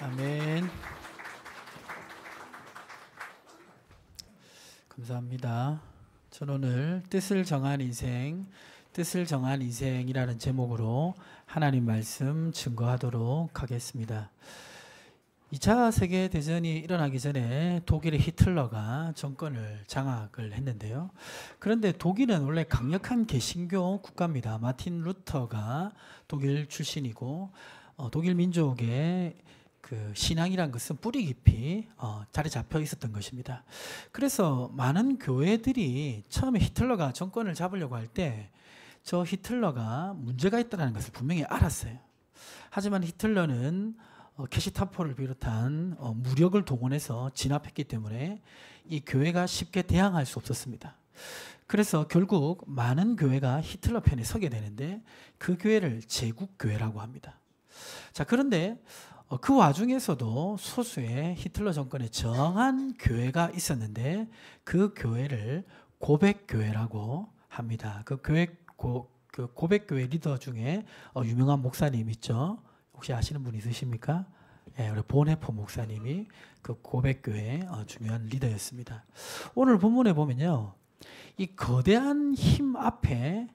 아멘. 감사합니다. 저는 오늘 뜻을 정한 인생이라는 제목으로 하나님 말씀 증거하도록 하겠습니다. 2차 세계대전이 일어나기 전에 독일의 히틀러가 정권을 장악을 했는데요. 그런데 독일은 원래 강력한 개신교 국가입니다. 마틴 루터가 독일 출신이고 독일 민족의 그 신앙이란 것은 뿌리 깊이 자리 잡혀 있었던 것입니다. 그래서 많은 교회들이 처음에 히틀러가 정권을 잡으려고 할 때 저 히틀러가 문제가 있다는 것을 분명히 알았어요. 하지만 히틀러는 게시타포를 비롯한 무력을 동원해서 진압했기 때문에 이 교회가 쉽게 대항할 수 없었습니다. 그래서 결국 많은 교회가 히틀러 편에 서게 되는데 그 교회를 제국교회라고 합니다. 자, 그런데 그 와중에서도 소수의 히틀러 정권에 저항한 교회가 있었는데 그 교회를 고백교회라고 합니다. 그 고백교회 리더 중에 유명한 목사님 있죠? 혹시 아시는 분 있으십니까? 예, 우리 본해포 목사님이 그 고백교회 중요한 리더였습니다. 오늘 본문에 보면요, 이 거대한 힘 앞에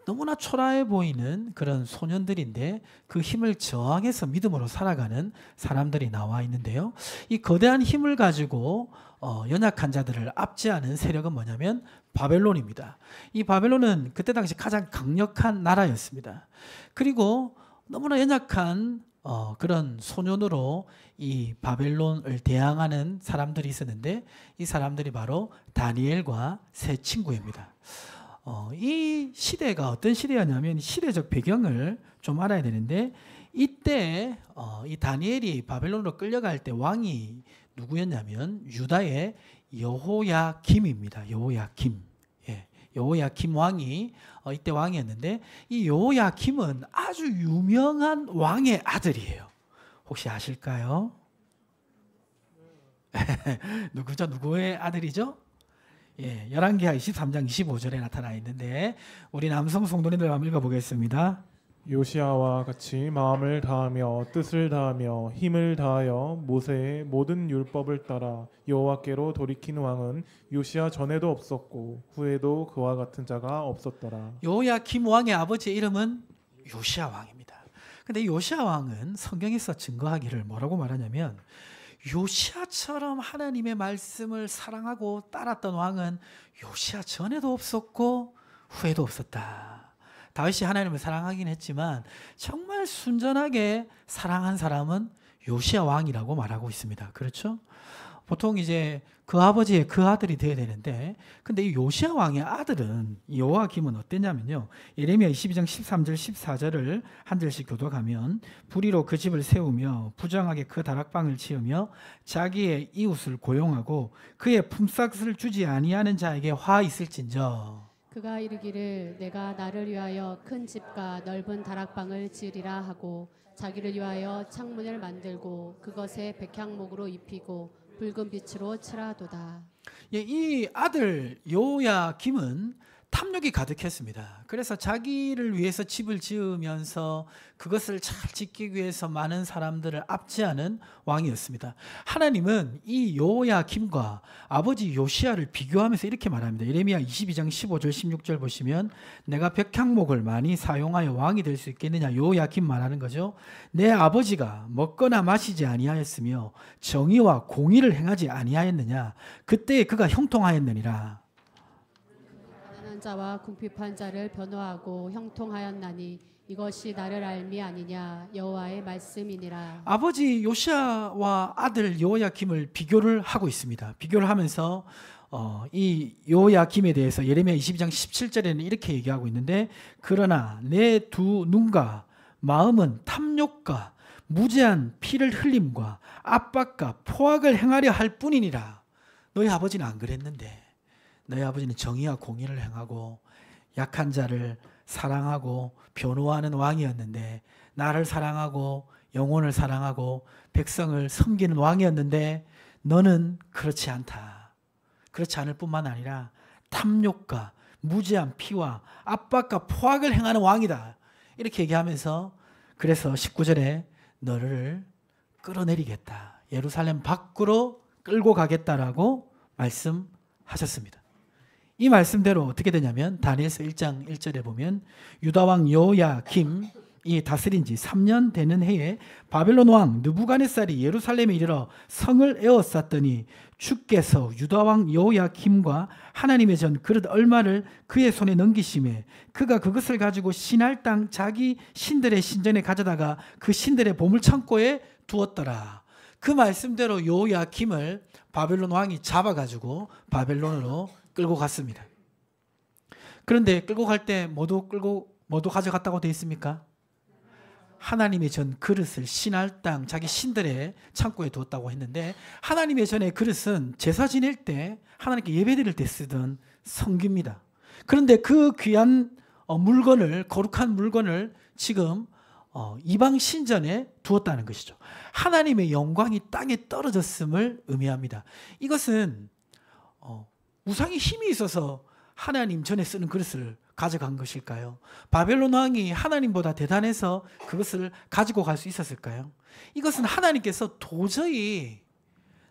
너무나 초라해 보이는 그런 소년들인데 그 힘을 저항해서 믿음으로 살아가는 사람들이 나와 있는데요. 이 거대한 힘을 가지고 연약한 자들을 압제하는 세력은 뭐냐면 바벨론입니다. 이 바벨론은 그때 당시 가장 강력한 나라였습니다. 그리고 너무나 연약한 그런 소년으로 이 바벨론을 대항하는 사람들이 있었는데 이 사람들이 바로 다니엘과 세 친구입니다. 이 시대가 어떤 시대였냐면 시대적 배경을 좀 알아야 되는데 이때 이 다니엘이 바벨론으로 끌려갈 때 왕이 누구였냐면 유다의 여호야김입니다. 여호야김. 예, 여호야김 왕이 이때 왕이었는데 이 여호야김은 아주 유명한 왕의 아들이에요. 혹시 아실까요? 누구죠? 누구의 아들이죠? 예, 열왕기하 23장 25절에 나타나 있는데 우리 남성 성도님들 한번 읽어보겠습니다. 요시아와 같이 마음을 다하며 뜻을 다하며 힘을 다하여 모세의 모든 율법을 따라 여호와께로 돌이킨 왕은 요시아 전에도 없었고 후에도 그와 같은 자가 없었더라. 여호야김 왕의 아버지의 이름은 요시아 왕입니다. 근데 요시아 왕은 성경에서 증거하기를 뭐라고 말하냐면 요시아처럼 하나님의 말씀을 사랑하고 따랐던 왕은 요시아 전에도 없었고 후에도 없었다. 다윗이 하나님을 사랑하긴 했지만 정말 순전하게 사랑한 사람은 요시아 왕이라고 말하고 있습니다. 그렇죠? 보통 이제 그 아버지의 그 아들이 돼야 되는데 근데 이 요시아 왕의 아들은 여호야김은 어땠냐면요. 예레미야 22장 13절 14절을 한 절씩 교독하면 불의로 그 집을 세우며 부정하게 그 다락방을 지으며 자기의 이웃을 고용하고 그의 품삯을 주지 아니하는 자에게 화 있을진저 그가 이르기를 내가 나를 위하여 큰 집과 넓은 다락방을 지으리라 하고 자기를 위하여 창문을 만들고 그것에 백향목으로 입히고 붉은 빛으로 칠하도다. 예, 이 아들 여호야김은 탐욕이 가득했습니다. 그래서 자기를 위해서 집을 지으면서 그것을 잘 짓기 위해서 많은 사람들을 압제하는 왕이었습니다. 하나님은 이 여호야김과 아버지 요시아를 비교하면서 이렇게 말합니다. 예레미야 22장 15절 16절 보시면 내가 백향목을 많이 사용하여 왕이 될 수 있겠느냐. 여호야김 말하는 거죠. 내 아버지가 먹거나 마시지 아니하였으며 정의와 공의를 행하지 아니하였느냐. 그때에 그가 형통하였느니라. 자와 궁핍한 자를 변호하고 형통하였나니 이것이 나를 알미 아니냐 여호와의 말씀이니라. 아버지 요시아와 아들 여호야김을 비교를 하고 있습니다. 비교를 하면서 이 여호야김에 대해서 예레미야 22장 17절에는 이렇게 얘기하고 있는데 그러나 내 두 눈과 마음은 탐욕과 무제한 피를 흘림과 압박과 포악을 행하려 할 뿐이니라. 너희 아버지는 안 그랬는데 너희 아버지는 정의와 공의를 행하고 약한 자를 사랑하고 변호하는 왕이었는데 나를 사랑하고 영혼을 사랑하고 백성을 섬기는 왕이었는데 너는 그렇지 않다. 그렇지 않을 뿐만 아니라 탐욕과 무제한 피와 압박과 포악을 행하는 왕이다. 이렇게 얘기하면서 그래서 19절에 너를 끌어내리겠다. 예루살렘 밖으로 끌고 가겠다라고 말씀하셨습니다. 이 말씀대로 어떻게 되냐면 다니엘서 1장 1절에 보면 유다왕 여호야김 이 다스린 지 3년 되는 해에 바벨론 왕 느부갓네살이 예루살렘에 이르러 성을 에워쌌더니 주께서 유다왕 여호야김과 하나님의 전 그릇 얼마를 그의 손에 넘기심에 그가 그것을 가지고 신할 땅 자기 신들의 신전에 가져다가 그 신들의 보물창고에 두었더라. 그 말씀대로 여호야김을 바벨론 왕이 잡아가지고 바벨론으로 끌고 갔습니다. 그런데 끌고 갈 때 모두 가져갔다고 되어 있습니까? 하나님의 전 그릇을 신할 땅 자기 신들의 창고에 두었다고 했는데 하나님의 전의 그릇은 제사 지낼 때 하나님께 예배드릴 때 쓰던 성기입니다. 그런데 그 귀한 물건을 거룩한 물건을 지금 이방 신전에 두었다는 것이죠. 하나님의 영광이 땅에 떨어졌음을 의미합니다. 이것은 우상의 힘이 있어서 하나님 전에 쓰는 그릇을 가져간 것일까요? 바벨론 왕이 하나님보다 대단해서 그것을 가지고 갈 수 있었을까요? 이것은 하나님께서 도저히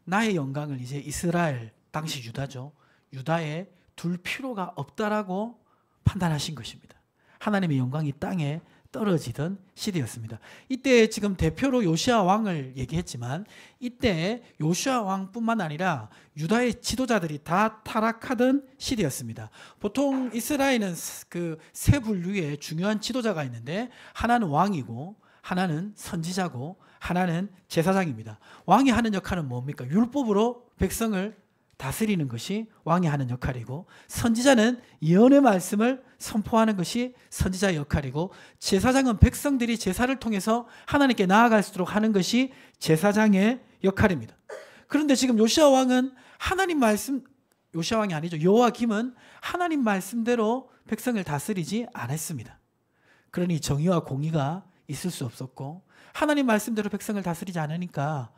나의 영광을 이제 이스라엘, 당시 유다죠. 유다에 둘 필요가 없다라고 판단하신 것입니다. 하나님의 영광이 땅에 떨어지던 시대였습니다. 이때 지금 대표로 요시아 왕을 얘기했지만 이때 요시아 왕뿐만 아니라 유다의 지도자들이 다 타락하던 시대였습니다. 보통 이스라엘은 그 세 분류의 중요한 지도자가 있는데 하나는 왕이고 하나는 선지자고 하나는 제사장입니다. 왕이 하는 역할은 뭡니까? 율법으로 백성을 다스리는 것이 왕이 하는 역할이고 선지자는 예언의 말씀을 선포하는 것이 선지자의 역할이고 제사장은 백성들이 제사를 통해서 하나님께 나아갈 수 있도록 하는 것이 제사장의 역할입니다. 그런데 지금 요시아 왕은 하나님 말씀 요시아 왕이 아니죠. 여호야김은 하나님 말씀대로 백성을 다스리지 않았습니다. 그러니 정의와 공의가 있을 수 없었고 하나님 말씀대로 백성을 다스리지 않으니까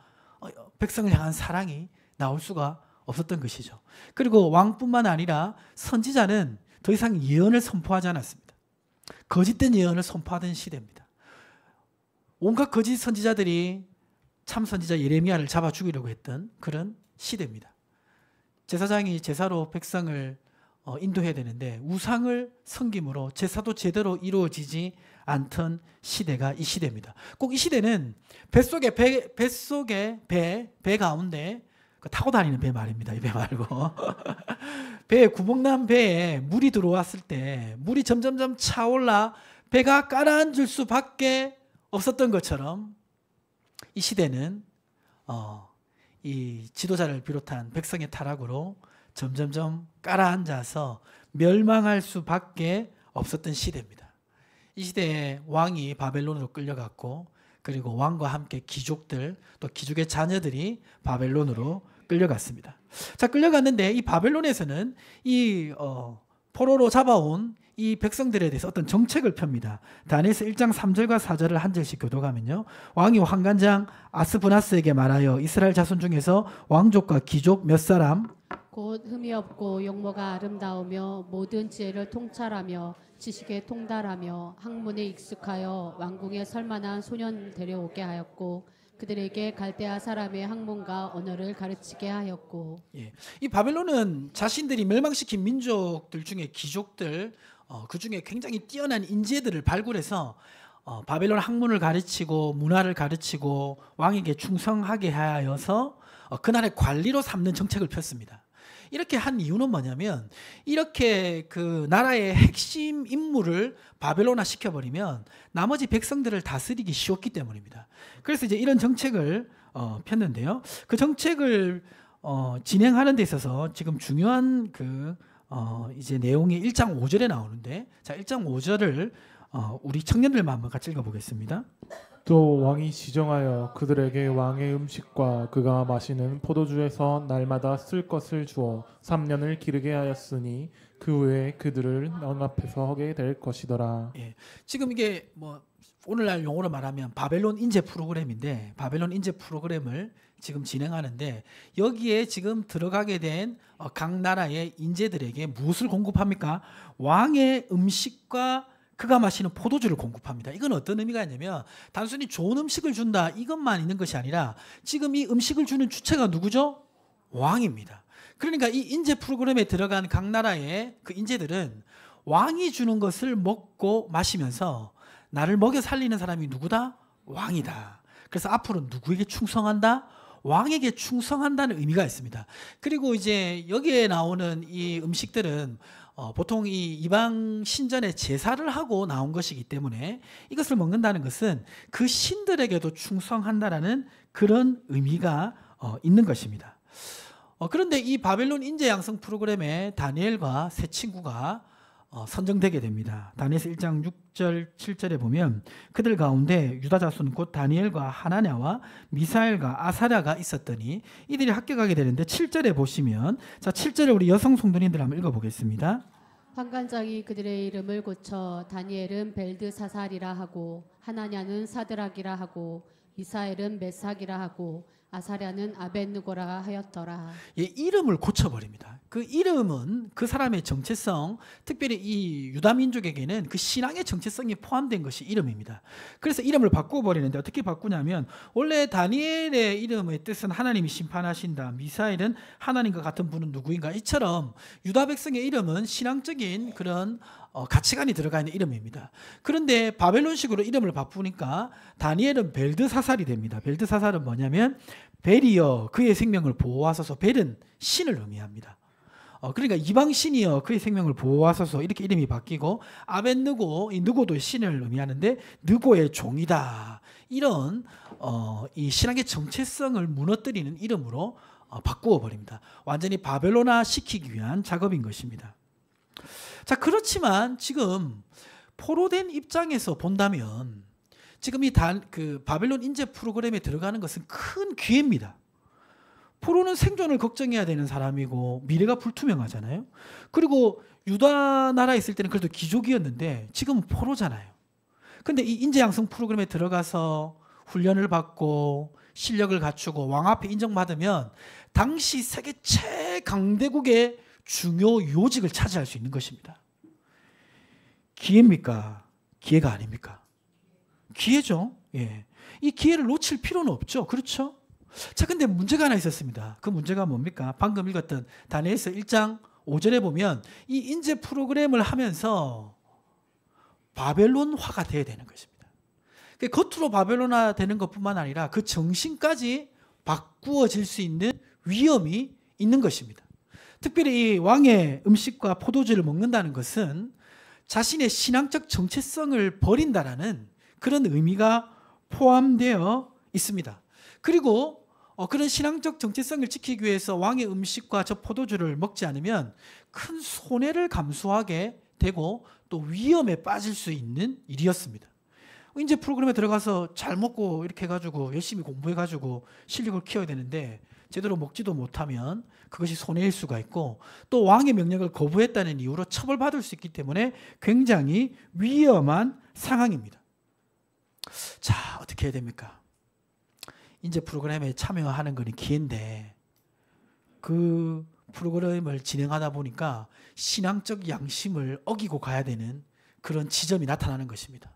백성을 향한 사랑이 나올 수가 없었던 것이죠. 그리고 왕뿐만 아니라 선지자는 더 이상 예언을 선포하지 않았습니다. 거짓된 예언을 선포하던 시대입니다. 온갖 거짓 선지자들이 참 선지자 예레미야를 잡아 죽이려고 했던 그런 시대입니다. 제사장이 제사로 백성을 인도해야 되는데 우상을 섬김으로 제사도 제대로 이루어지지 않던 시대가 이 시대입니다. 꼭 이 시대는 배 가운데 타고 다니는 배 말입니다. 이 배 말고 배에 구멍난 배에 물이 들어왔을 때 물이 점점점 차올라 배가 가라앉을 수밖에 없었던 것처럼 이 시대는 이 지도자를 비롯한 백성의 타락으로 점점점 가라앉아서 멸망할 수밖에 없었던 시대입니다. 이 시대에 왕이 바벨론으로 끌려갔고 그리고 왕과 함께 귀족들 또 귀족의 자녀들이 바벨론으로 끌려갔습니다. 자, 끌려갔는데 이 바벨론에서는 이 포로로 잡아온 이 백성들에 대해서 어떤 정책을 펴니다. 다니엘서 1장 3절과 4절을 한 절씩 교독하면요. 왕이 환관장 아스브나스에게 말하여 이스라엘 자손 중에서 왕족과 귀족 몇 사람 곧 흠이 없고 용모가 아름다우며 모든 지혜를 통찰하며 지식에 통달하며 학문에 익숙하여 왕궁에 설만한 소년 데려오게 하였고 그들에게 갈대아 사람의 학문과 언어를 가르치게 하였고. 예. 이 바벨론은 자신들이 멸망시킨 민족들 중에 귀족들 그 중에 굉장히 뛰어난 인재들을 발굴해서 바벨론 학문을 가르치고 문화를 가르치고 왕에게 충성하게 하여서 그날의 관리로 삼는 정책을 폈습니다. 이렇게 한 이유는 뭐냐면 이렇게 그 나라의 핵심 인물을 바벨론화 시켜버리면 나머지 백성들을 다스리기 쉬웠기 때문입니다. 그래서 이제 이런 정책을 폈는데요. 그 정책을 진행하는 데 있어서 지금 중요한 이제 내용이 1장 5절에 나오는데 자 1장 5절을 우리 청년들만 한번 같이 읽어보겠습니다. 또 왕이 지정하여 그들에게 왕의 음식과 그가 마시는 포도주에서 날마다 쓸 것을 주어 3년을 기르게 하였으니 그 후에 그들을 넌 앞에서 하게 될 것이더라. 예, 지금 이게 뭐 오늘날 용어로 말하면 바벨론 인재 프로그램인데 바벨론 인재 프로그램을 지금 진행하는데 여기에 지금 들어가게 된 각 나라의 인재들에게 무엇을 공급합니까? 왕의 음식과 그가 마시는 포도주를 공급합니다. 이건 어떤 의미가 있냐면 단순히 좋은 음식을 준다 이것만 있는 것이 아니라 지금 이 음식을 주는 주체가 누구죠? 왕입니다. 그러니까 이 인재 프로그램에 들어간 각 나라의 그 인재들은 왕이 주는 것을 먹고 마시면서 나를 먹여 살리는 사람이 누구다? 왕이다. 그래서 앞으로 누구에게 충성한다? 왕에게 충성한다는 의미가 있습니다. 그리고 이제 여기에 나오는 이 음식들은 보통 이 이방 신전에 제사를 하고 나온 것이기 때문에 이것을 먹는다는 것은 그 신들에게도 충성한다라는 그런 의미가 있는 것입니다. 그런데 이 바벨론 인재 양성 프로그램에 다니엘과 세 친구가 선정되게 됩니다. 다니엘서 1장 6절 7절에 보면 그들 가운데 유다 자손 곧 다니엘과 하나냐와 미사엘과 아사랴가 있었더니 이들이 합격하게 되는데 7절에 보시면 자 7절에 우리 여성 성도님들 한번 읽어보겠습니다. 환관장이 그들의 이름을 고쳐 다니엘은 벨드사살이라 하고 하나냐는 사드락이라 하고 미사엘은 메삭이라 하고 아사랴는 아벳느고라 하였더라. 예, 이름을 고쳐버립니다. 그 이름은 그 사람의 정체성, 특별히 이 유다 민족에게는 그 신앙의 정체성이 포함된 것이 이름입니다. 그래서 이름을 바꿔버리는데 어떻게 바꾸냐면 원래 다니엘의 이름의 뜻은 하나님이 심판하신다. 미사엘은 하나님과 같은 분은 누구인가. 이처럼 유다 백성의 이름은 신앙적인 그런 가치관이 들어가 있는 이름입니다. 그런데 바벨론식으로 이름을 바꾸니까 다니엘은 벨드사살이 됩니다. 벨드사살은 뭐냐면 벨이여 그의 생명을 보호하소서. 벨은 신을 의미합니다. 그러니까 이방 신이여 그의 생명을 보호하소서 이렇게 이름이 바뀌고 아벳느고 이 느고도 신을 의미하는데 느고의 종이다. 이런 이 신앙의 정체성을 무너뜨리는 이름으로 바꾸어 버립니다. 완전히 바벨론화 시키기 위한 작업인 것입니다. 자, 그렇지만 지금 포로된 입장에서 본다면 지금 그 바벨론 인재 프로그램에 들어가는 것은 큰 기회입니다. 포로는 생존을 걱정해야 되는 사람이고 미래가 불투명하잖아요. 그리고 유다 나라에 있을 때는 그래도 귀족이었는데 지금은 포로잖아요. 근데 이 인재 양성 프로그램에 들어가서 훈련을 받고 실력을 갖추고 왕 앞에 인정받으면 당시 세계 최강대국의 중요 요직을 차지할 수 있는 것입니다. 기회입니까? 기회가 아닙니까? 기회죠. 예. 이 기회를 놓칠 필요는 없죠. 그렇죠? 자, 근데 문제가 하나 있었습니다. 그 문제가 뭡니까? 방금 읽었던 다니엘서 1장 5절에 보면 이 인재 프로그램을 하면서 바벨론화가 돼야 되는 것입니다. 겉으로 바벨론화 되는 것뿐만 아니라 그 정신까지 바꾸어질 수 있는 위험이 있는 것입니다. 특별히 이 왕의 음식과 포도주를 먹는다는 것은 자신의 신앙적 정체성을 버린다라는 그런 의미가 포함되어 있습니다. 그리고 그런 신앙적 정체성을 지키기 위해서 왕의 음식과 저 포도주를 먹지 않으면 큰 손해를 감수하게 되고 또 위험에 빠질 수 있는 일이었습니다. 이제 프로그램에 들어가서 잘 먹고 이렇게 해가지고 열심히 공부해가지고 실력을 키워야 되는데 제대로 먹지도 못하면 그것이 손해일 수가 있고 또 왕의 명령을 거부했다는 이유로 처벌받을 수 있기 때문에 굉장히 위험한 상황입니다. 자, 어떻게 해야 됩니까? 인재 프로그램에 참여하는 건 기회인데 그 프로그램을 진행하다 보니까 신앙적 양심을 어기고 가야 되는 그런 지점이 나타나는 것입니다.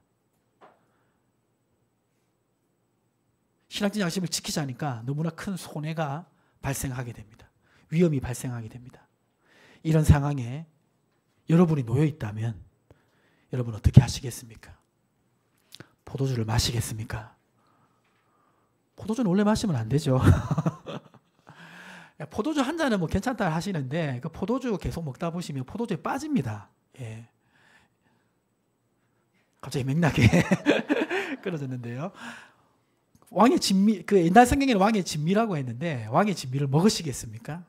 신앙적 양심을 지키자니까 너무나 큰 손해가 발생하게 됩니다. 위험이 발생하게 됩니다. 이런 상황에 여러분이 놓여 있다면 여러분 어떻게 하시겠습니까? 포도주를 마시겠습니까? 포도주는 원래 마시면 안 되죠. 포도주 한 잔은 뭐 괜찮다 하시는데 그 포도주 계속 먹다 보시면 포도주에 빠집니다. 예. 갑자기 맥락에 끊어졌는데요. 왕의 진미, 그 옛날 성경에는 왕의 진미라고 했는데 왕의 진미를 먹으시겠습니까?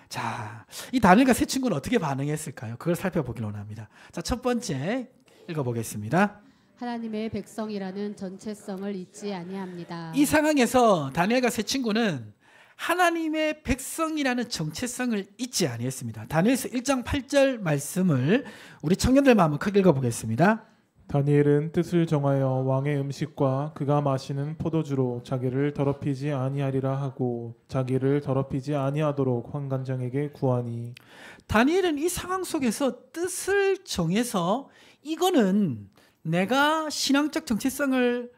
자, 이 다니엘과 세 친구는 어떻게 반응했을까요? 그걸 살펴보기로 합니다. 자, 첫 번째 읽어보겠습니다. 하나님의 백성이라는 정체성을 잊지 아니합니다. 이 상황에서 다니엘과 세 친구는 하나님의 백성이라는 정체성을 잊지 아니했습니다. 다니엘서 1장 8절 말씀을 우리 청년들만 한번 크게 읽어보겠습니다. 다니엘은 뜻을 정하여 왕의 음식과 그가 마시는 포도주로 자기를 더럽히지 아니하리라 하고 자기를 더럽히지 아니하도록 환관장에게 구하니. 다니엘은 이 상황 속에서 뜻을 정해서 이거는 내가 신앙적 정체성을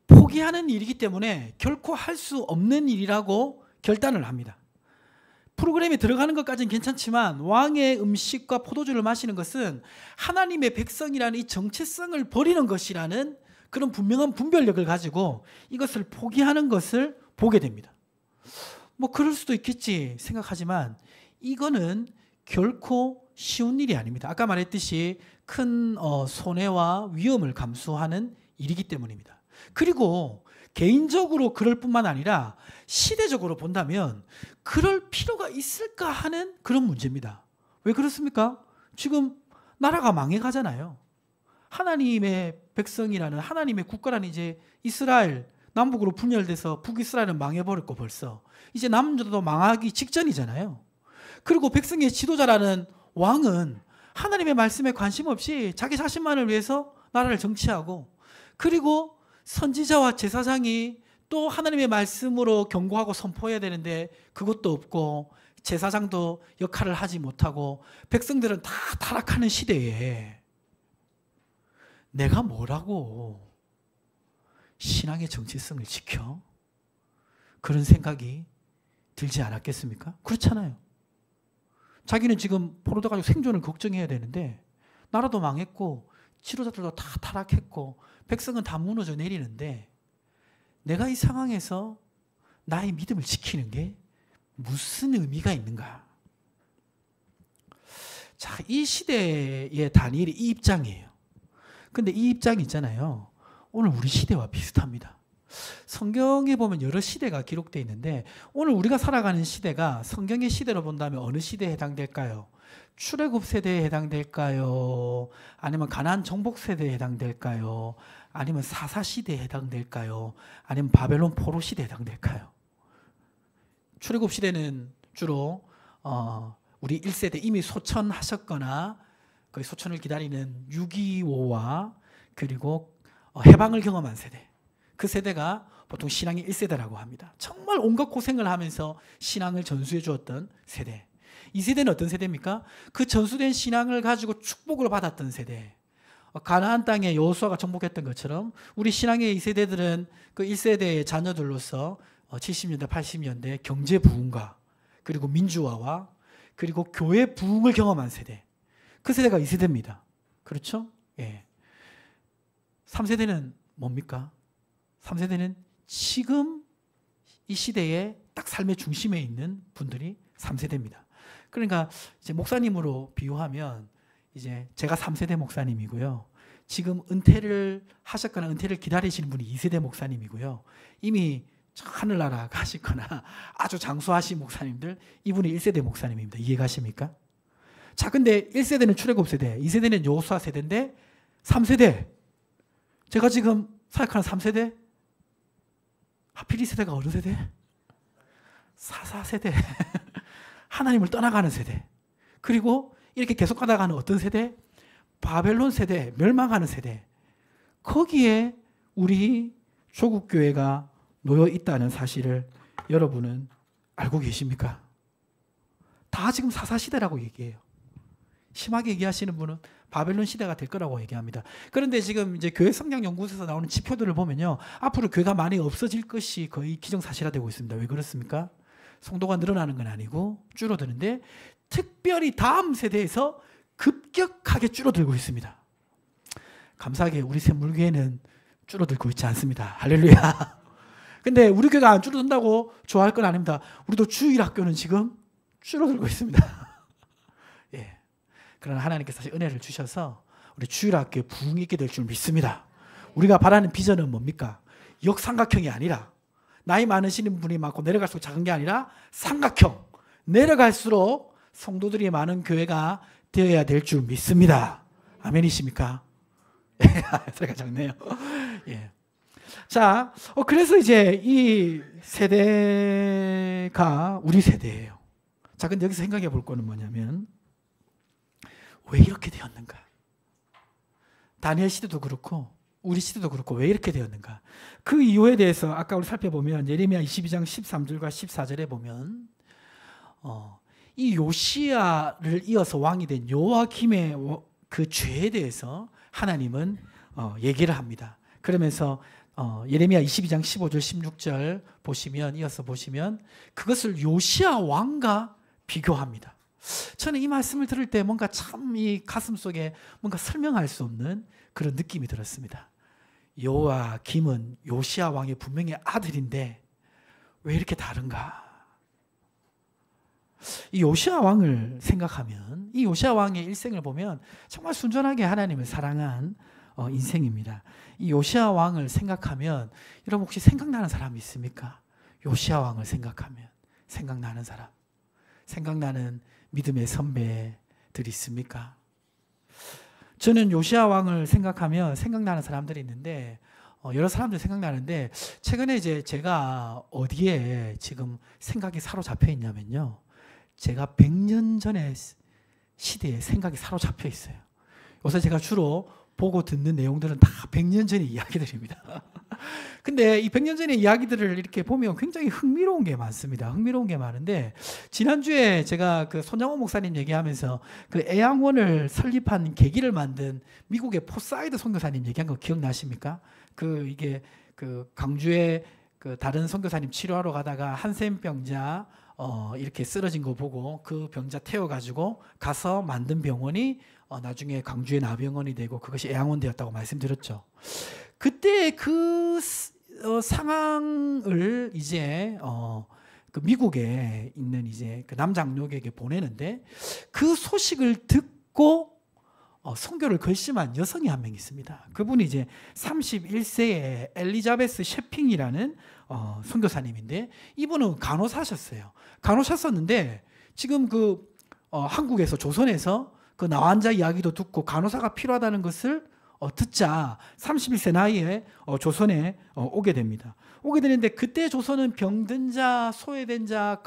포기하는 일이기 때문에 결코 할 수 없는 일이라고 결단을 합니다. 프로그램에 들어가는 것까지는 괜찮지만 왕의 음식과 포도주를 마시는 것은 하나님의 백성이라는 이 정체성을 버리는 것이라는 그런 분명한 분별력을 가지고 이것을 포기하는 것을 보게 됩니다. 뭐 그럴 수도 있겠지 생각하지만 이거는 결코 쉬운 일이 아닙니다. 아까 말했듯이 큰 손해와 위험을 감수하는 일이기 때문입니다. 그리고 개인적으로 그럴 뿐만 아니라 시대적으로 본다면 그럴 필요가 있을까 하는 그런 문제입니다. 왜 그렇습니까? 지금 나라가 망해가잖아요. 하나님의 백성이라는 하나님의 국가라는 이제 이스라엘 남북으로 분열돼서 북이스라엘은 망해버렸고 벌써 이제 남조도 망하기 직전이잖아요. 그리고 백성의 지도자라는 왕은 하나님의 말씀에 관심 없이 자기 자신만을 위해서 나라를 정치하고 그리고 선지자와 제사장이 또 하나님의 말씀으로 경고하고 선포해야 되는데 그것도 없고 제사장도 역할을 하지 못하고 백성들은 다 타락하는 시대에 내가 뭐라고 신앙의 정체성을 지켜? 그런 생각이 들지 않았겠습니까? 그렇잖아요. 자기는 지금 포로돼 가지고 생존을 걱정해야 되는데 나라도 망했고 지도자들도 다 타락했고 백성은 다 무너져 내리는데 내가 이 상황에서 나의 믿음을 지키는 게 무슨 의미가 있는가? 자, 이 시대의 다니엘이 이 입장이에요. 근데 이 입장이 있잖아요. 오늘 우리 시대와 비슷합니다. 성경에 보면 여러 시대가 기록되어 있는데 오늘 우리가 살아가는 시대가 성경의 시대로 본다면 어느 시대에 해당될까요? 출애굽 세대에 해당될까요? 아니면 가나안 정복 세대에 해당될까요? 아니면 사사 시대에 해당될까요? 아니면 바벨론 포로 시대에 해당될까요? 출애굽 시대는 주로 우리 1세대 이미 소천하셨거나 거의 소천을 기다리는 6.25와 그리고 해방을 경험한 세대, 그 세대가 보통 신앙의 1세대라고 합니다. 정말 온갖 고생을 하면서 신앙을 전수해 주었던 세대. 이 세대는 어떤 세대입니까? 그 전수된 신앙을 가지고 축복을 받았던 세대. 가나안 땅에 여호수아가 정복했던 것처럼 우리 신앙의 이 세대들은 그 1세대의 자녀들로서 70년대, 80년대 경제 부흥과 그리고 민주화와 그리고 교회 부흥을 경험한 세대. 그 세대가 이 세대입니다. 그렇죠? 예. 3세대는 뭡니까? 3세대는 지금 이 시대에 딱 삶의 중심에 있는 분들이 3세대입니다. 그러니까 이제 목사님으로 비유하면 이제 제가 3세대 목사님이고요. 지금 은퇴를 하셨거나 은퇴를 기다리시는 분이 2세대 목사님이고요. 이미 하늘나라 가시거나 아주 장수하신 목사님들, 이분이 1세대 목사님입니다. 이해가십니까? 자, 근데 1세대는 출애굽 세대, 2세대는 여호수아 세대인데 3세대, 제가 지금 사역하는 3세대, 하필 2세대가 어느 세대? 사사세대. 하나님을 떠나가는 세대. 그리고 이렇게 계속 가다가는 어떤 세대? 바벨론 세대, 멸망하는 세대. 거기에 우리 조국교회가 놓여 있다는 사실을 여러분은 알고 계십니까? 다 지금 사사시대라고 얘기해요. 심하게 얘기하시는 분은 바벨론 시대가 될 거라고 얘기합니다. 그런데 지금 이제 교회 성장 연구소에서 나오는 지표들을 보면요, 앞으로 교회가 많이 없어질 것이 거의 기정사실화되고 있습니다. 왜 그렇습니까? 성도가 늘어나는 건 아니고 줄어드는데 특별히 다음 세대에서 급격하게 줄어들고 있습니다. 감사하게 우리 샘물교회는 줄어들고 있지 않습니다. 할렐루야. 근데 우리 교회가 안 줄어든다고 좋아할 건 아닙니다. 우리도 주일학교는 지금 줄어들고 있습니다. 예. 그러나 하나님께서 사실 은혜를 주셔서 우리 주일학교에 부흥이 있게 될 줄 믿습니다. 우리가 바라는 비전은 뭡니까? 역삼각형이 아니라 나이 많으시는 분이 많고 내려갈수록 작은 게 아니라 삼각형, 내려갈수록 성도들이 많은 교회가 되어야 될 줄 믿습니다. 아멘이십니까? 소리가 작네요. 예. 자, 그래서 이제 이 세대가 우리 세대예요. 자, 근데 여기서 생각해 볼 거는 뭐냐면 왜 이렇게 되었는가? 다니엘 시대도 그렇고 우리 시대도 그렇고 왜 이렇게 되었는가? 그 이유에 대해서 아까 우리 살펴보면 예레미야 22장 13절과 14절에 보면 이 요시야를 이어서 왕이 된 요아김의 그 죄에 대해서 하나님은 얘기를 합니다. 그러면서 예레미야 22장 15절 16절 보시면 이어서 보시면 그것을 요시야 왕과 비교합니다. 저는 이 말씀을 들을 때 뭔가 참 이 가슴 속에 뭔가 설명할 수 없는 그런 느낌이 들었습니다. 요아김은 요시야 왕의 분명히 아들인데 왜 이렇게 다른가? 이 요시야 왕을 생각하면 이 요시야 왕의 일생을 보면 정말 순전하게 하나님을 사랑한 인생입니다. 이 요시야 왕을 생각하면 여러분 혹시 생각나는 사람이 있습니까? 요시야 왕을 생각하면 생각나는 사람, 생각나는 믿음의 선배들이 있습니까? 저는 요시야 왕을 생각하면 생각나는 사람들이 있는데 여러 사람들이 생각나는데 최근에 이제 제가 어디에 지금 생각이 사로잡혀 있냐면요. 제가 100년 전의 시대에 생각이 사로잡혀 있어요. 요새 제가 주로 보고 듣는 내용들은 다 100년 전의 이야기들입니다. 근데 이 100년 전의 이야기들을 이렇게 보면 굉장히 흥미로운 게 많습니다. 흥미로운 게 많은데 지난주에 제가 그 손장호 목사님 얘기하면서 그 애양원을 설립한 계기를 만든 미국의 포사이드 선교사님 얘기한 거 기억나십니까? 이게 광주에 그 다른 선교사님 치료하러 가다가 한센병자 이렇게 쓰러진 거 보고 그 병자 태워가지고 가서 만든 병원이 나중에 광주의 나병원이 되고 그것이 애양원 되었다고 말씀드렸죠. 그때 그 상황을 이제 그 미국에 있는 이제 그 남장로에게 보내는데 그 소식을 듣고 선교를 결심한 여성이 한 명 있습니다. 그분이 이제 31세의 엘리자베스 셰핑이라는 선교사님인데 이분은 간호사셨어요. 간호사셨는데 지금 한국에서 조선에서 그 나환자 이야기도 듣고 간호사가 필요하다는 것을 듣자 31세 나이에 조선에 오게 됩니다. 오게 되는데 그때 조선은 병든 자, 소외된 자,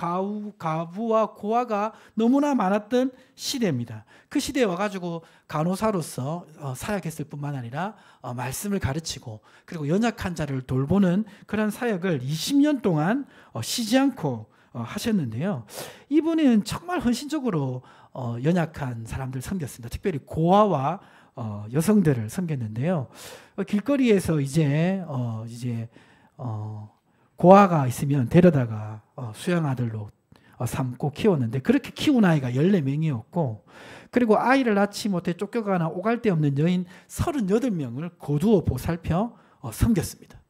가부와 고아가 너무나 많았던 시대입니다. 그 시대에 와가지고 간호사로서 사역했을 뿐만 아니라 말씀을 가르치고 그리고 연약한 자를 돌보는 그런 사역을 20년 동안 쉬지 않고 하셨는데요. 이분은 정말 헌신적으로 연약한 사람들 섬겼습니다. 특별히 고아와 여성들을 섬겼는데요. 길거리에서 이제 고아가 있으면 데려다가 수양 아들로 삼고 키웠는데 그렇게 키운 아이가 14명이었고 그리고 아이를 낳지 못해 쫓겨가나 오갈 데 없는 여인 38명을 거두어 보살펴 섬겼습니다.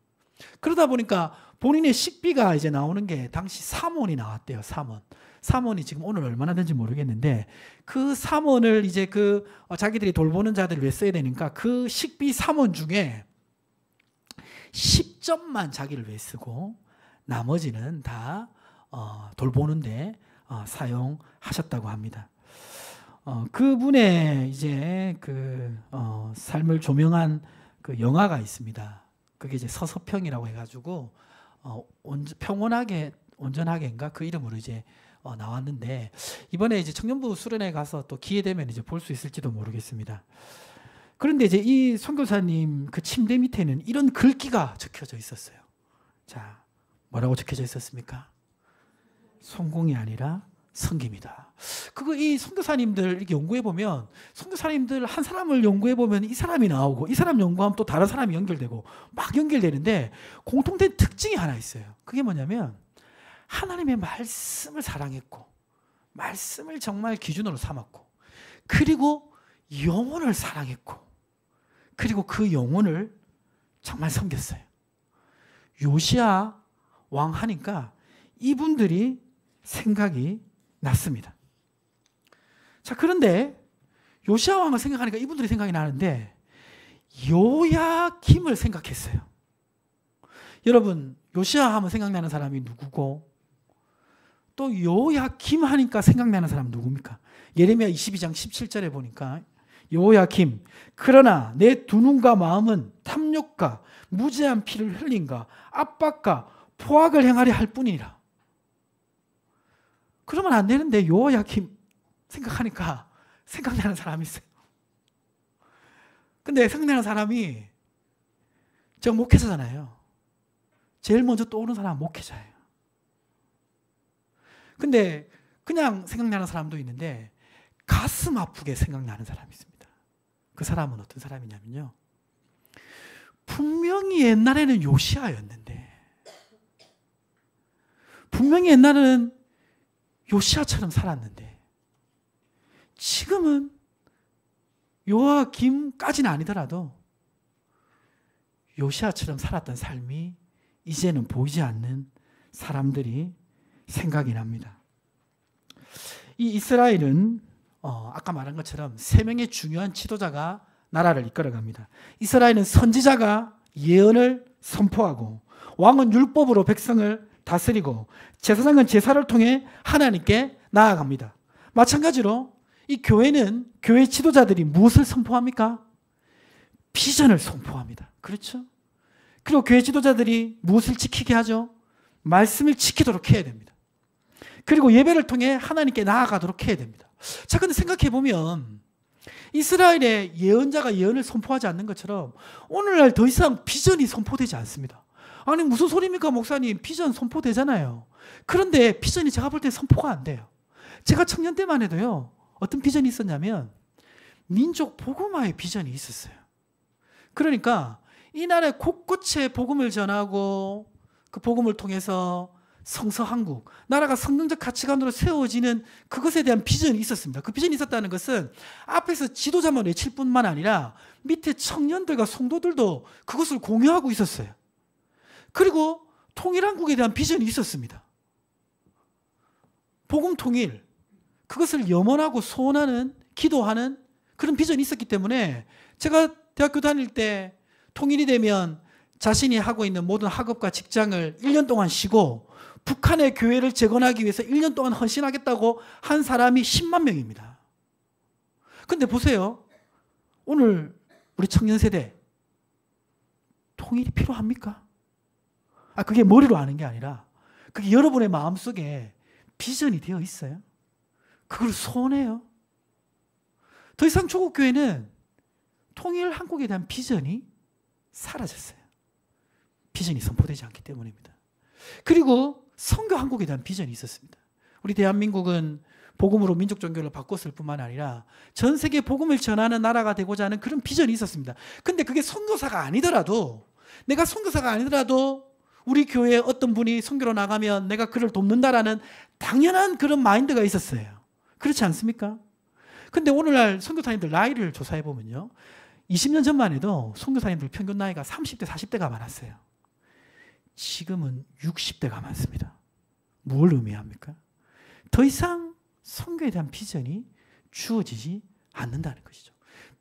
그러다 보니까 본인의 식비가 이제 나오는 게 당시 3원이 나왔대요. 3원이 지금 오늘 얼마나 되는지 모르겠는데 그 3원을 이제 자기들이 돌보는 자들을 위해 써야 되니까 그 식비 3원 중에 10점만 자기를 위해 쓰고 나머지는 다 돌보는데 사용하셨다고 합니다. 그분의 이제 삶을 조명한 그 영화가 있습니다. 그게 이제 서서평이라고 해가지고 평온하게 온전하게인가 그 이름으로 이제 나왔는데 이번에 이제 청년부 수련회 가서 또 기회 되면 이제 볼 수 있을지도 모르겠습니다. 그런데 이제 이 선교사님 그 침대 밑에는 이런 글귀가 적혀져 있었어요. 자, 뭐라고 적혀져 있었습니까? 성공이 아니라 섬김이다. 이 선교사님들 이렇게 연구해 보면 선교사님들 한 사람을 연구해 보면 이 사람이 나오고 이 사람 연구하면 또 다른 사람이 연결되고 막 연결되는데 공통된 특징이 하나 있어요. 그게 뭐냐면 하나님의 말씀을 사랑했고 말씀을 정말 기준으로 삼았고 그리고 영혼을 사랑했고 그리고 그 영혼을 정말 섬겼어요. 요시야 왕 하니까 이분들이 생각이 났습니다. 자, 그런데 요시야 왕을 생각하니까 이분들이 생각이 나는데 요야김을 생각했어요. 여러분, 요시야 하면 생각나는 사람이 누구고 또 요야김 하니까 생각나는 사람 누굽니까? 예레미야 22장 17절에 보니까 요야김, 그러나 내 두 눈과 마음은 탐욕과 무죄한 피를 흘린가 압박과 포악을 행하려 할 뿐이니라. 그러면 안 되는데 요야김 생각하니까 생각나는 사람이 있어요. 근데 생각나는 사람이 저 목회자잖아요. 제일 먼저 떠오르는 사람은 목회자예요. 근데 그냥 생각나는 사람도 있는데 가슴 아프게 생각나는 사람이 있습니다. 그 사람은 어떤 사람이냐면요. 분명히 옛날에는 요시아였는데 분명히 옛날에는 요시아처럼 살았는데 지금은 요아김까지는 아니더라도 요시아처럼 살았던 삶이 이제는 보이지 않는 사람들이 생각이 납니다. 이 이스라엘은 아까 말한 것처럼 3명의 중요한 지도자가 나라를 이끌어갑니다. 이스라엘은 선지자가 예언을 선포하고 왕은 율법으로 백성을 다스리고 제사장은 제사를 통해 하나님께 나아갑니다. 마찬가지로 이 교회는 교회 지도자들이 무엇을 선포합니까? 비전을 선포합니다. 그렇죠? 그리고 교회 지도자들이 무엇을 지키게 하죠? 말씀을 지키도록 해야 됩니다. 그리고 예배를 통해 하나님께 나아가도록 해야 됩니다. 자, 근데 생각해 보면 이스라엘의 예언자가 예언을 선포하지 않는 것처럼 오늘날 더 이상 비전이 선포되지 않습니다. 아니 무슨 소리입니까 목사님? 비전 선포되잖아요. 그런데 비전이 제가 볼 때 선포가 안 돼요. 제가 청년 때만 해도요. 어떤 비전이 있었냐면 민족 복음화의 비전이 있었어요. 그러니까 이 나라 곳곳에 복음을 전하고 그 복음을 통해서 성서한국, 나라가 성경적 가치관으로 세워지는 그것에 대한 비전이 있었습니다. 그 비전이 있었다는 것은 앞에서 지도자만 외칠 뿐만 아니라 밑에 청년들과 성도들도 그것을 공유하고 있었어요. 그리고 통일한국에 대한 비전이 있었습니다. 복음 통일, 그것을 염원하고 소원하는, 기도하는 그런 비전이 있었기 때문에 제가 대학교 다닐 때 통일이 되면 자신이 하고 있는 모든 학업과 직장을 1년 동안 쉬고 북한의 교회를 재건하기 위해서 1년 동안 헌신하겠다고 한 사람이 10만 명입니다. 근데 보세요. 오늘 우리 청년 세대 통일이 필요합니까? 그게 머리로 아는 게 아니라 그게 여러분의 마음속에 비전이 되어 있어요. 그걸 소원해요. 더 이상 조국 교회는 통일 한국에 대한 비전이 사라졌어요. 비전이 선포되지 않기 때문입니다. 그리고 선교 한국에 대한 비전이 있었습니다. 우리 대한민국은 복음으로 민족 종교를 바꿨을 뿐만 아니라 전 세계 복음을 전하는 나라가 되고자 하는 그런 비전이 있었습니다. 근데 그게 선교사가 아니더라도 내가 선교사가 아니더라도 우리 교회에 어떤 분이 선교로 나가면 내가 그를 돕는다라는 당연한 그런 마인드가 있었어요. 그렇지 않습니까? 근데 오늘날 선교사님들 나이를 조사해 보면요. 20년 전만 해도 선교사님들 평균 나이가 30대, 40대가 많았어요. 지금은 60대가 많습니다. 뭘 의미합니까? 더 이상 선교에 대한 비전이 주어지지 않는다는 것이죠.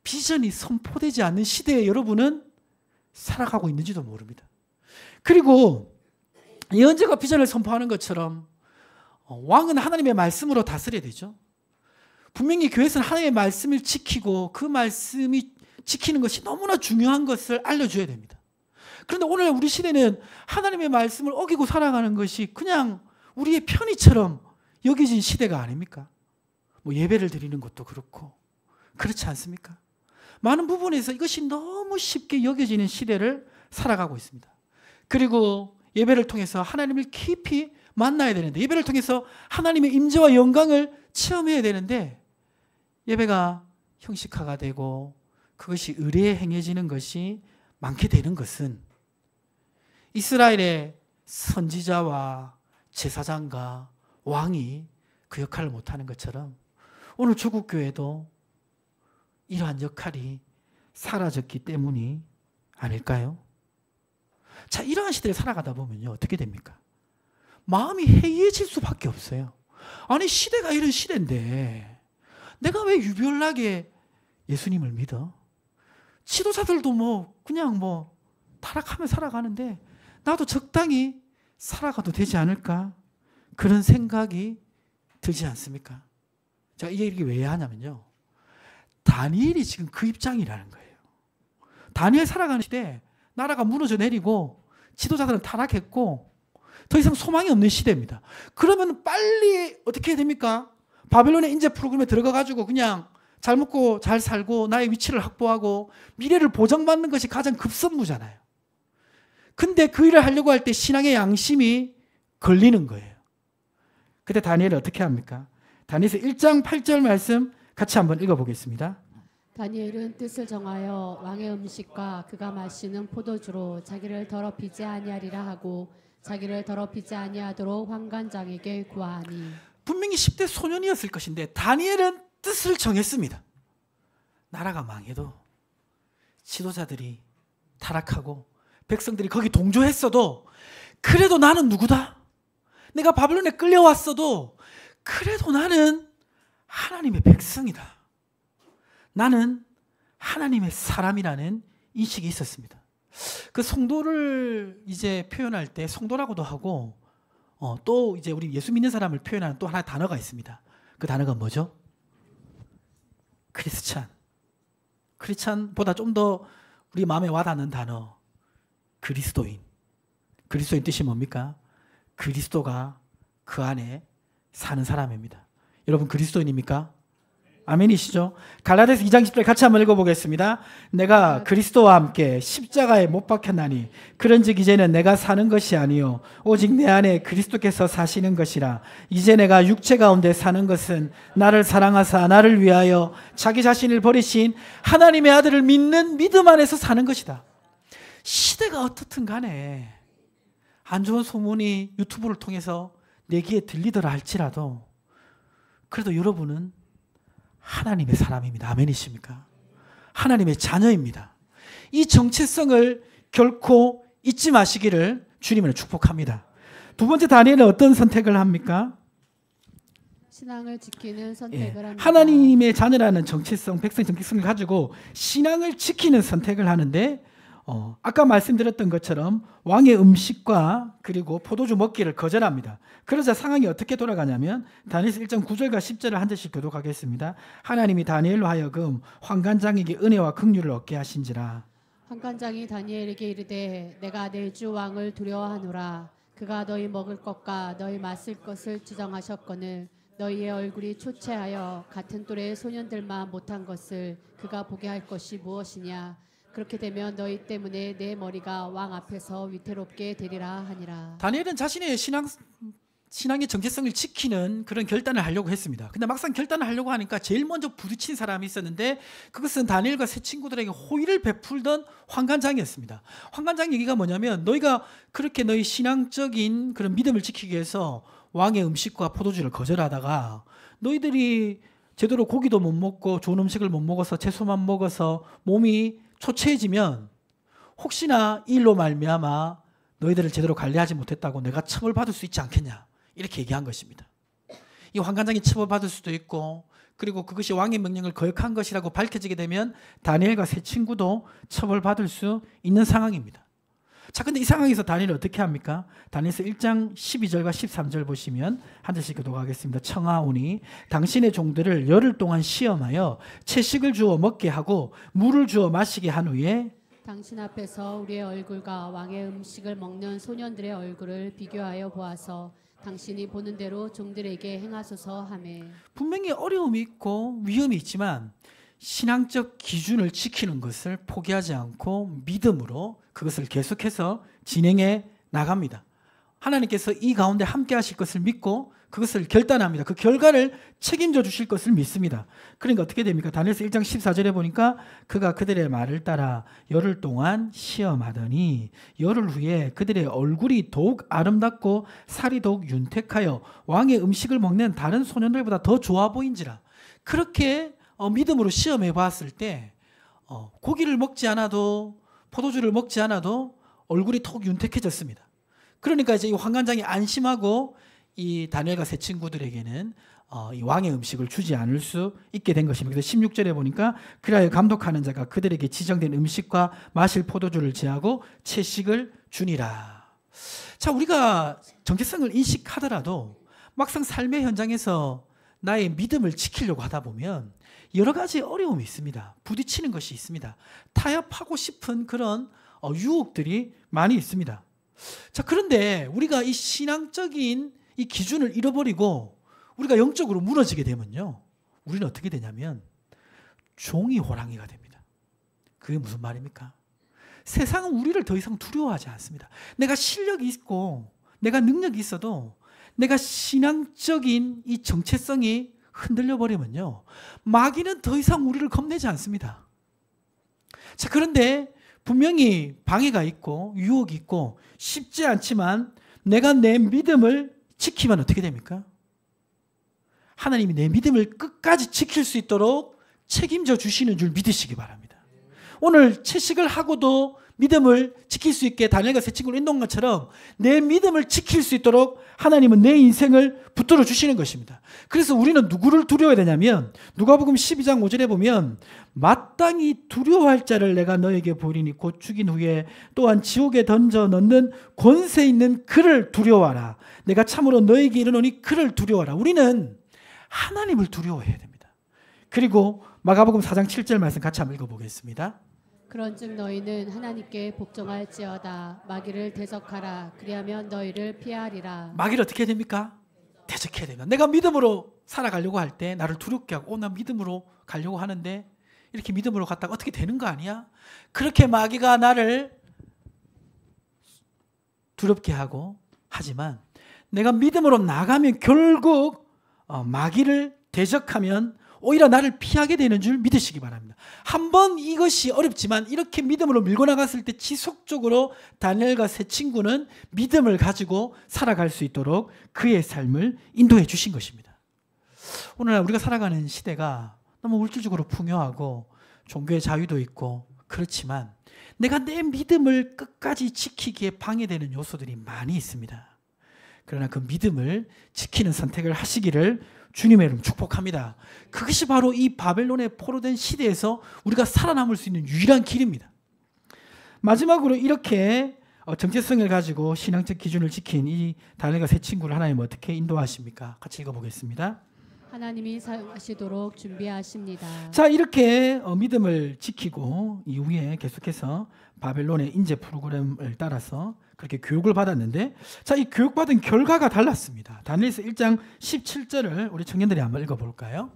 비전이 선포되지 않는 시대에 여러분은 살아가고 있는지도 모릅니다. 그리고 예언자가 비전을 선포하는 것처럼 왕은 하나님의 말씀으로 다스려야 되죠. 분명히 교회에서는 하나님의 말씀을 지키고 그 말씀이 지키는 것이 너무나 중요한 것을 알려줘야 됩니다. 그런데 오늘 우리 시대는 하나님의 말씀을 어기고 살아가는 것이 그냥 우리의 편의처럼 여겨진 시대가 아닙니까? 예배를 드리는 것도 그렇고 그렇지 않습니까? 많은 부분에서 이것이 너무 쉽게 여겨지는 시대를 살아가고 있습니다. 그리고 예배를 통해서 하나님을 깊이 만나야 되는데 예배를 통해서 하나님의 임재와 영광을 체험해야 되는데 예배가 형식화가 되고 그것이 의례에 행해지는 것이 많게 되는 것은 이스라엘의 선지자와 제사장과 왕이 그 역할을 못하는 것처럼 오늘 조국교회도 이러한 역할이 사라졌기 때문이 아닐까요? 자, 이러한 시대를 살아가다 보면요 어떻게 됩니까? 마음이 해이해질 수밖에 없어요. 아니 시대가 이런 시대인데 내가 왜 유별나게 예수님을 믿어? 지도자들도 그냥 타락하며 살아가는데 나도 적당히 살아가도 되지 않을까? 그런 생각이 들지 않습니까? 제가 이 얘기 왜 하냐면요. 다니엘이 지금 그 입장이라는 거예요. 다니엘 살아가는 시대 나라가 무너져 내리고 지도자들은 타락했고 더 이상 소망이 없는 시대입니다. 그러면 빨리 어떻게 해야 됩니까? 바벨론의 인재 프로그램에 들어가가지고 그냥 잘 먹고 잘 살고 나의 위치를 확보하고 미래를 보장받는 것이 가장 급선무잖아요. 근데 그 일을 하려고 할 때 신앙의 양심이 걸리는 거예요. 그때 다니엘이 어떻게 합니까? 다니엘서 1장 8절 말씀 같이 한번 읽어보겠습니다. 다니엘은 뜻을 정하여 왕의 음식과 그가 마시는 포도주로 자기를 더럽히지 아니하리라 하고 자기를 더럽히지 아니하도록 환관장에게 구하니. 분명히 10대 소년이었을 것인데 다니엘은 뜻을 정했습니다. 나라가 망해도 지도자들이 타락하고 백성들이 거기 동조했어도 그래도 나는 누구다? 내가 바벨론에 끌려왔어도 그래도 나는 하나님의 백성이다. 나는 하나님의 사람이라는 인식이 있었습니다. 그 성도를 이제 표현할 때 성도라고도 하고 또 이제 우리 예수 믿는 사람을 표현하는 또 하나의 단어가 있습니다. 그 단어가 뭐죠? 크리스찬. 크리스찬보다 좀 더 우리 마음에 와닿는 단어 그리스도인. 그리스도인 뜻이 뭡니까? 그리스도가 그 안에 사는 사람입니다. 여러분 그리스도인입니까? 아멘이시죠? 갈라디아서 2장 10절 같이 한번 읽어보겠습니다. 내가 그리스도와 함께 십자가에 못 박혔나니 그런즉 이제는 내가 사는 것이 아니요 오직 내 안에 그리스도께서 사시는 것이라. 이제 내가 육체 가운데 사는 것은 나를 사랑하사 나를 위하여 자기 자신을 버리신 하나님의 아들을 믿는 믿음 안에서 사는 것이다. 시대가 어떻든 간에 안 좋은 소문이 유튜브를 통해서 내 귀에 들리더라 할지라도 그래도 여러분은 하나님의 사람입니다. 아멘이십니까? 하나님의 자녀입니다. 이 정체성을 결코 잊지 마시기를 주님을 축복합니다. 두 번째 다니엘은 어떤 선택을 합니까? 신앙을 지키는 선택을 합니다. 하나님의 자녀라는 정체성, 백성의 정체성을 가지고 신앙을 지키는 선택을 하는데 아까 말씀드렸던 것처럼 왕의 음식과 그리고 포도주 먹기를 거절합니다. 그러자 상황이 어떻게 돌아가냐면 다니엘서 1장 9절과 10절을 한 절씩 교독하겠습니다. 하나님이 다니엘로 하여금 환관장에게 은혜와 긍휼을 얻게 하신지라. 환관장이 다니엘에게 이르되 내가 내 주 왕을 두려워하노라. 그가 너희 먹을 것과 너희 마실 것을 지정하셨거늘 너희의 얼굴이 초췌하여 같은 또래의 소년들만 못한 것을 그가 보게 할 것이 무엇이냐. 그렇게 되면 너희 때문에 내 머리가 왕 앞에서 위태롭게 되리라 하니라. 다니엘은 자신의 신앙의 정체성을 지키는 그런 결단을 하려고 했습니다. 근데 막상 결단을 하려고 하니까 제일 먼저 부딪힌 사람이 있었는데 그것은 다니엘과 세 친구들에게 호의를 베풀던 환관장이었습니다. 환관장 얘기가 뭐냐면 너희가 그렇게 너희 신앙적인 그런 믿음을 지키기 위해서 왕의 음식과 포도주를 거절하다가 너희들이 제대로 고기도 못 먹고 좋은 음식을 못 먹어서 채소만 먹어서 몸이 초췌해지면 혹시나 이 일로 말미암아 너희들을 제대로 관리하지 못했다고 내가 처벌받을 수 있지 않겠냐 이렇게 얘기한 것입니다. 이 환관장이 처벌받을 수도 있고 그리고 그것이 왕의 명령을 거역한 것이라고 밝혀지게 되면 다니엘과 세 친구도 처벌받을 수 있는 상황입니다. 자, 근데 이 상황에서 다니엘이 어떻게 합니까? 다니엘서 1장 12절과 13절 보시면 한 절씩 교독하겠습니다. 청하오니 당신의 종들을 열흘 동안 시험하여 채식을 주어 먹게 하고 물을 주어 마시게 한 후에 당신 앞에서 우리의 얼굴과 왕의 음식을 먹는 소년들의 얼굴을 비교하여 보아서 당신이 보는 대로 종들에게 행하소서 하매. 분명히 어려움이 있고 위험이 있지만 신앙적 기준을 지키는 것을 포기하지 않고 믿음으로 그것을 계속해서 진행해 나갑니다. 하나님께서 이 가운데 함께 하실 것을 믿고 그것을 결단합니다. 그 결과를 책임져 주실 것을 믿습니다. 그러니까 어떻게 됩니까? 다니엘서 1장 14절에 보니까 그가 그들의 말을 따라 열흘 동안 시험하더니 열흘 후에 그들의 얼굴이 더욱 아름답고 살이 더욱 윤택하여 왕의 음식을 먹는 다른 소년들보다 더 좋아 보인지라. 그렇게 믿음으로 시험해 봤을 때 고기를 먹지 않아도 포도주를 먹지 않아도 얼굴이 더욱 윤택해졌습니다. 그러니까 이제 이 환관장이 안심하고 이 다니엘과 세 친구들에게는 이 왕의 음식을 주지 않을 수 있게 된 것입니다. 그래서 16절에 보니까 그리하여 감독하는 자가 그들에게 지정된 음식과 마실 포도주를 제하고 채식을 주니라. 자, 우리가 정체성을 인식하더라도 막상 삶의 현장에서 나의 믿음을 지키려고 하다 보면 여러 가지 어려움이 있습니다. 부딪히는 것이 있습니다. 타협하고 싶은 그런 유혹들이 많이 있습니다. 자, 그런데 우리가 이 신앙적인 이 기준을 잃어버리고 우리가 영적으로 무너지게 되면요, 우리는 어떻게 되냐면 종이 호랑이가 됩니다. 그게 무슨 말입니까? 세상은 우리를 더 이상 두려워하지 않습니다. 내가 실력이 있고 내가 능력이 있어도 내가 신앙적인 이 정체성이 흔들려 버리면요, 마귀는 더 이상 우리를 겁내지 않습니다. 자, 그런데 분명히 방해가 있고 유혹이 있고 쉽지 않지만 내가 내 믿음을 지키면 어떻게 됩니까? 하나님이 내 믿음을 끝까지 지킬 수 있도록 책임져 주시는 줄 믿으시기 바랍니다. 오늘 채식을 하고도 믿음을 지킬 수 있게 다니엘과 세 친구를 인도한 것처럼 내 믿음을 지킬 수 있도록 하나님은 내 인생을 붙들어 주시는 것입니다. 그래서 우리는 누구를 두려워해야 되냐면 누가복음 12장 5절에 보면 마땅히 두려워할 자를 내가 너에게 보이리니 곧 죽인 후에 또한 지옥에 던져 넣는 권세 있는 그를 두려워하라. 내가 참으로 너에게 이르노니 그를 두려워하라. 우리는 하나님을 두려워해야 됩니다. 그리고 마가복음 4장 7절 말씀 같이 한번 읽어보겠습니다. 그런즉 너희는 하나님께 복종할지어다. 마귀를 대적하라. 그리하면 너희를 피하리라. 마귀를 어떻게 해야 됩니까? 대적해야 됩니다. 내가 믿음으로 살아가려고 할 때 나를 두렵게 하고 나 믿음으로 가려고 하는데 이렇게 믿음으로 갔다가 어떻게 되는 거 아니야? 그렇게 마귀가 나를 두렵게 하고 하지만 내가 믿음으로 나가면 결국 마귀를 대적하면 오히려 나를 피하게 되는 줄 믿으시기 바랍니다. 한번 이것이 어렵지만 이렇게 믿음으로 밀고 나갔을 때 지속적으로 다니엘과 세 친구는 믿음을 가지고 살아갈 수 있도록 그의 삶을 인도해 주신 것입니다. 오늘날 우리가 살아가는 시대가 너무 물질적으로 풍요하고 종교의 자유도 있고 그렇지만 내가 내 믿음을 끝까지 지키기에 방해되는 요소들이 많이 있습니다. 그러나 그 믿음을 지키는 선택을 하시기를 주님의 이름 축복합니다. 그것이 바로 이 바벨론에 포로된 시대에서 우리가 살아남을 수 있는 유일한 길입니다. 마지막으로 이렇게 정체성을 가지고 신앙적 기준을 지킨 이 다니엘과 세 친구를 하나님 어떻게 인도하십니까? 같이 읽어보겠습니다. 하나님이 사용하시도록 준비하십니다. 자, 이렇게 믿음을 지키고 이후에 계속해서 바벨론의 인재 프로그램을 따라서 그렇게 교육을 받았는데, 자, 이 교육받은 결과가 달랐습니다. 다니엘서 1장 17절을 우리 청년들이 한번 읽어볼까요?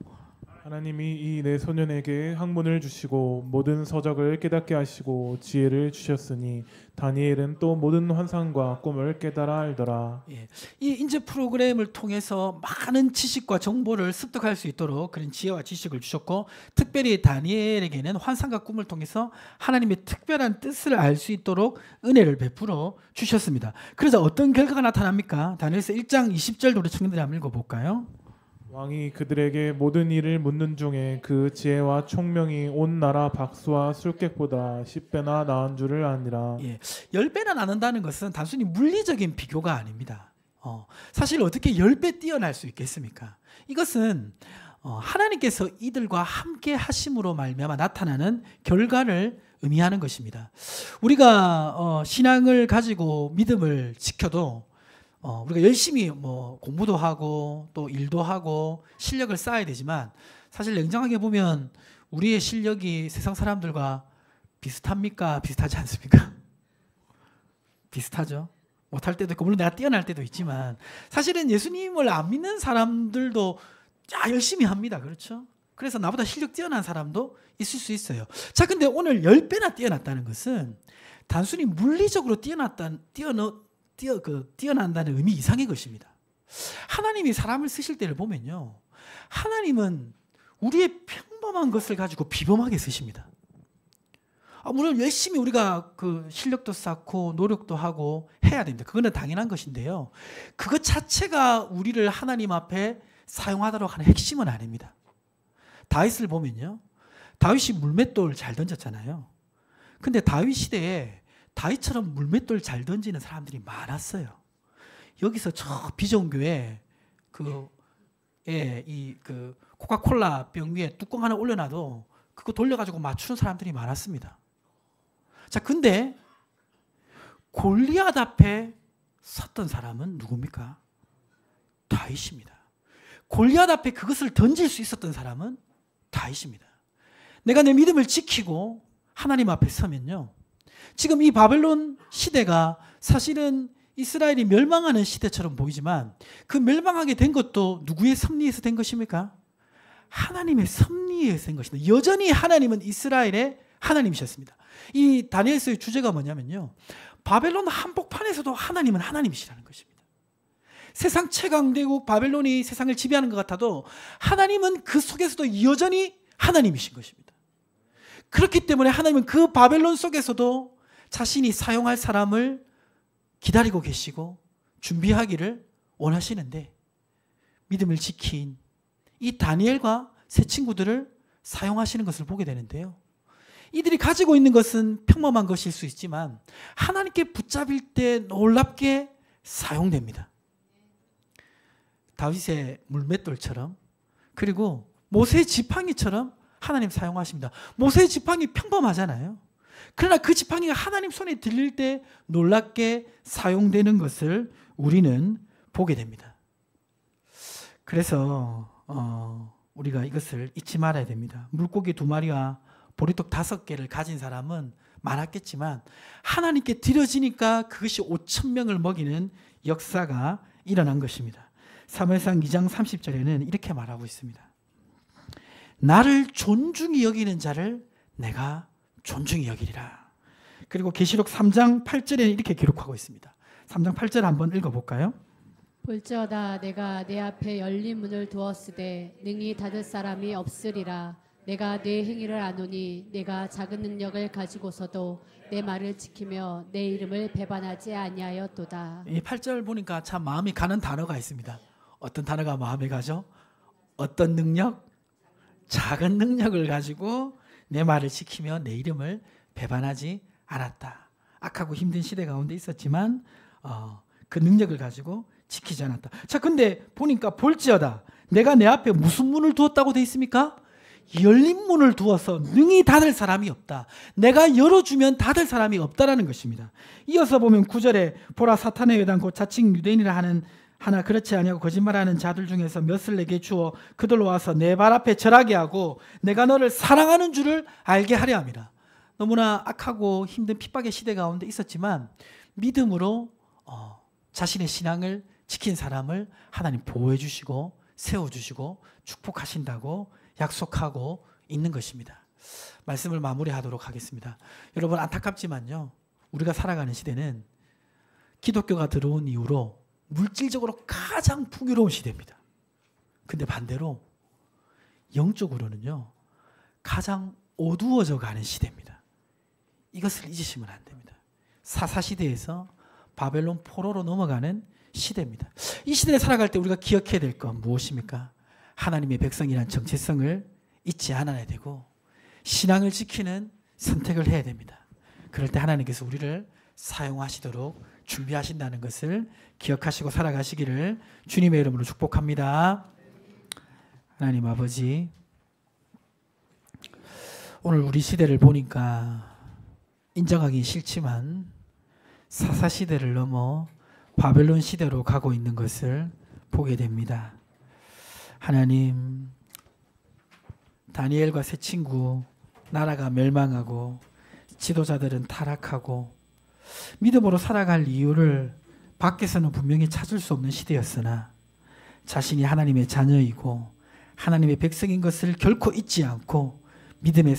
하나님이 이 네 소년에게 학문을 주시고 모든 서적을 깨닫게 하시고 지혜를 주셨으니 다니엘은 또 모든 환상과 꿈을 깨달아 알더라. 예, 이 인재 프로그램을 통해서 많은 지식과 정보를 습득할 수 있도록 그런 지혜와 지식을 주셨고, 특별히 다니엘에게는 환상과 꿈을 통해서 하나님의 특별한 뜻을 알 수 있도록 은혜를 베풀어 주셨습니다. 그래서 어떤 결과가 나타납니까? 다니엘서 1장 20절도 우리 청년들이 한번 읽어볼까요? 왕이 그들에게 모든 일을 묻는 중에 그 지혜와 총명이 온 나라 박수와 술객보다 10배나 나은 줄을 아니라. 예, 10배나 나눈다는 것은 단순히 물리적인 비교가 아닙니다. 사실 어떻게 10배 뛰어날 수 있겠습니까? 이것은 하나님께서 이들과 함께 하심으로 말미암아 나타나는 결과를 의미하는 것입니다. 우리가 신앙을 가지고 믿음을 지켜도 우리가 열심히 공부도 하고 또 일도 하고 실력을 쌓아야 되지만, 사실 냉정하게 보면 우리의 실력이 세상 사람들과 비슷합니까? 비슷하지 않습니까? 비슷하죠. 못할 때도 있고 물론 내가 뛰어날 때도 있지만, 사실은 예수님을 안 믿는 사람들도 열심히 합니다. 그렇죠? 그래서 나보다 실력 뛰어난 사람도 있을 수 있어요. 자, 근데 오늘 10배나 뛰어났다는 것은 단순히 물리적으로 뛰어난다는 의미 이상의 것입니다. 하나님이 사람을 쓰실 때를 보면요, 하나님은 우리의 평범한 것을 가지고 비범하게 쓰십니다. 물론 열심히 우리가 그 실력도 쌓고 노력도 하고 해야 됩니다. 그거는 당연한 것인데요, 그것 자체가 우리를 하나님 앞에 사용하도록 하는 핵심은 아닙니다. 다윗을 보면요, 다윗이 물맷돌 잘 던졌잖아요. 근데 다윗 시대에 다윗처럼 물맷돌 잘 던지는 사람들이 많았어요. 여기서 저 비전교회 코카콜라 병 위에 뚜껑 하나 올려놔도 그거 돌려가지고 맞추는 사람들이 많았습니다. 자, 근데 골리앗 앞에 섰던 사람은 누굽니까? 다윗입니다. 골리앗 앞에 그것을 던질 수 있었던 사람은 다윗입니다. 내가 내 믿음을 지키고 하나님 앞에 서면요, 지금 이 바벨론 시대가 사실은 이스라엘이 멸망하는 시대처럼 보이지만 그 멸망하게 된 것도 누구의 섭리에서 된 것입니까? 하나님의 섭리에 의해서 된 것입니다. 여전히 하나님은 이스라엘의 하나님이셨습니다. 이 다니엘서의 주제가 뭐냐면요, 바벨론 한복판에서도 하나님은 하나님이시라는 것입니다. 세상 최강대국 바벨론이 세상을 지배하는 것 같아도 하나님은 그 속에서도 여전히 하나님이신 것입니다. 그렇기 때문에 하나님은 그 바벨론 속에서도 자신이 사용할 사람을 기다리고 계시고 준비하기를 원하시는데, 믿음을 지킨 이 다니엘과 세 친구들을 사용하시는 것을 보게 되는데요, 이들이 가지고 있는 것은 평범한 것일 수 있지만 하나님께 붙잡힐 때 놀랍게 사용됩니다. 다윗의 물맷돌처럼, 그리고 모세의 지팡이처럼 하나님 사용하십니다. 모세의 지팡이 평범하잖아요. 그러나 그 지팡이가 하나님 손에 들릴 때 놀랍게 사용되는 것을 우리는 보게 됩니다. 그래서 우리가 이것을 잊지 말아야 됩니다. 물고기 2마리와 보리떡 5개를 가진 사람은 많았겠지만 하나님께 드려지니까 그것이 5,000명을 먹이는 역사가 일어난 것입니다. 사무엘상 2장 30절에는 이렇게 말하고 있습니다. 나를 존중히 여기는 자를 내가 존중히 여기리라. 그리고 계시록 3장 8절에는 이렇게 기록하고 있습니다. 3장 8절 한번 읽어볼까요? 볼지어다 내가 내 앞에 열린 문을 두었으되 능히 닫을 사람이 없으리라. 내가 내 행위를 아노니 내가 작은 능력을 가지고서도 내 말을 지키며 내 이름을 배반하지 아니하였도다. 이 8절 보니까 참 마음이 가는 단어가 있습니다. 어떤 단어가 마음에 가죠? 어떤 능력? 작은 능력을 가지고 내 말을 지키며 내 이름을 배반하지 않았다. 악하고 힘든 시대 가운데 있었지만 그 능력을 가지고 지키지 않았다. 자, 근데 보니까 볼지어다 내가 내 앞에 무슨 문을 두었다고 돼 있습니까? 열린 문을 두어서 능히 닫을 사람이 없다. 내가 열어주면 닫을 사람이 없다라는 것입니다. 이어서 보면 9절에 보라 사탄의 외당 곧 자칭 유대인이라 하는 하나 그렇지 아니하고 거짓말하는 자들 중에서 몇을 내게 주어 그들로 와서 내 발 앞에 절하게 하고 내가 너를 사랑하는 줄을 알게 하려 합니다. 너무나 악하고 힘든 핍박의 시대 가운데 있었지만 믿음으로 자신의 신앙을 지킨 사람을 하나님 보호해 주시고 세워주시고 축복하신다고 약속하고 있는 것입니다. 말씀을 마무리하도록 하겠습니다. 여러분, 안타깝지만요, 우리가 살아가는 시대는 기독교가 들어온 이후로 물질적으로 가장 풍요로운 시대입니다. 근데 반대로 영적으로는요 가장 어두워져 가는 시대입니다. 이것을 잊으시면 안 됩니다. 사사시대에서 바벨론 포로로 넘어가는 시대입니다. 이 시대에 살아갈 때 우리가 기억해야 될 건 무엇입니까? 하나님의 백성이라는 정체성을 잊지 않아야 되고 신앙을 지키는 선택을 해야 됩니다. 그럴 때 하나님께서 우리를 사용하시도록 준비하신다는 것을 기억하시고 살아가시기를 주님의 이름으로 축복합니다. 하나님 아버지, 오늘 우리 시대를 보니까 인정하기 싫지만 사사시대를 넘어 바벨론 시대로 가고 있는 것을 보게 됩니다. 하나님, 다니엘과 세 친구 나라가 멸망하고 지도자들은 타락하고 믿음으로 살아갈 이유를 밖에서는 분명히 찾을 수 없는 시대였으나 자신이 하나님의 자녀이고 하나님의 백성인 것을 결코 잊지 않고 믿음의